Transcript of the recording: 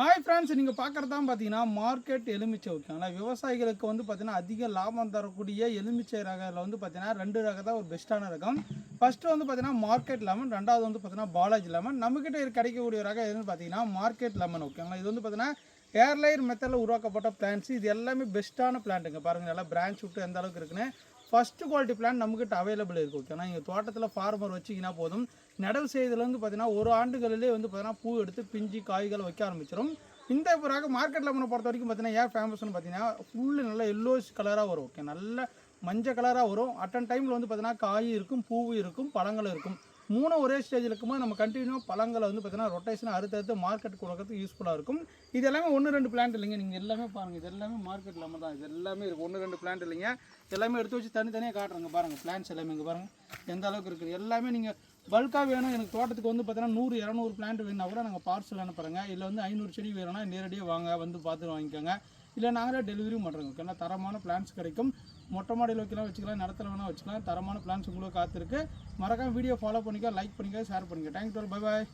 Hi friends, நீங்கள் பார்க்குறது தான் பார்த்தீங்கன்னா மார்க்கெட் எலுமிச்சை. ஓகேங்களா, விவசாயிகளுக்கு வந்து பார்த்தீங்கன்னா அதிக லாபம் தரக்கூடிய எலுமிச்சை ரகத்தில் வந்து பார்த்தீங்கன்னா 2 ரகம் தான் ஒரு பெஸ்ட்டான ரகம். ஃபஸ்ட்டு வந்து பார்த்தீங்கன்னா மார்க்கெட் லெமன், ரெண்டாவது வந்து பார்த்தீங்கன்னா பாலாஜி லெமன். நம்மக்கிட்ட கிடைக்கக்கூடிய ரகம் எதுன்னு பார்த்தீங்கன்னா மார்க்கெட் லெமன். ஓகேங்களா, இது வந்து பார்த்தீங்கன்னா ஏர்லைன் மெத்தடில் உருவாக்கப்பட்ட பிளான்ட்ஸ். இது எல்லாமே பெஸ்ட்டான பிளான்ட்டுங்க. பாருங்கள், நல்லா பிரான்ச் விட்டு எந்த அளவுக்கு இருக்குன்னு. ஃபஸ்ட்டு குவாலிட்டி பிளான் நம்மக்கிட்ட அவைலபிள் இருக்குது. ஓகேனா, நீங்கள் தோட்டத்தில் ஃபார்மர் வச்சிங்கன்னா போதும். நடவு செய்ததுலேருந்து பார்த்தீங்கன்னா ஒரு ஆண்டுகளிலே வந்து பார்த்தீங்கன்னா பூ எடுத்து பிஞ்சு காய்கள் வைக்க ஆரம்பிச்சிடும். இந்த பிறகு மார்க்கெட் லெமனை பொறுத்த வரைக்கும் பார்த்தீங்கன்னா ஏன் ஃபேமஸ்னு பார்த்தீங்கன்னா ஃபுல்லு நல்லா எல்லோஸ் கலராக வரும். ஓகே, நல்ல மஞ்சள் கலராக வரும். அட்டன் டைமில் வந்து பார்த்தீங்கன்னா காய் இருக்கும், பூவும் இருக்கும், பழங்களும் இருக்கும். மூணும் ஒரே ஸ்டேஜில் இருக்கும்போது நம்ம கண்டினியூ பழங்களை வந்து பார்த்தீங்கன்னா ரொட்டேஷன் அறுத்தடுத்து மார்க்கெட் கொடுக்கறதுக்கு யூஸ்ஃபுல்லாக இருக்கும். இது எல்லாமே 1-2 பிளான்ட் இல்லைங்க. நீங்கள் எல்லாமே பாருங்கள், இது எல்லாமே மார்க்கெட் லெமன் தான். இது எல்லாமே இருக்குது, 1-2 பிளான்ட் இல்லைங்க. எல்லாமே எடுத்து வச்சு தனித்தனியாக காட்டுறேங்க. பாருங்கள் பிளான்ட்ஸ் எல்லாமே இங்கே பாருங்கள் எந்த அளவுக்கு இருக்குது. எல்லாமே நீங்கள் பல்காக வேணும், எனக்கு தோட்டத்துக்கு வந்து பார்த்தீங்கன்னா 100-200 பிளான்ட் வேணுன்னா கூட நாங்கள் பார்சல் அனுப்புகிறேங்க. இல்லை வந்து 500 செடி வேணும்னா நேரடியாக வாங்க, வந்து பார்த்து வாங்கிக்கோங்க. இல்லை நாங்களே டெலிவரியும் பண்ணுறோங்க. ஓகேனா, தரமான பிளான்ஸ் கிடைக்கும். மொட்டை மாடியில் வைக்கலாம், வச்சுக்கலாம், நிலத்துல வேணால் வச்சுக்கலாம். தரமான பிளான்ஸ் உங்களுக்கு காத்திருக்கு. மறக்காம வீடியோ ஃபாலோ பண்ணிக்க, லைக் பண்ணிக்க, ஷேர் பண்ணிக்க. Thank you, bye bye.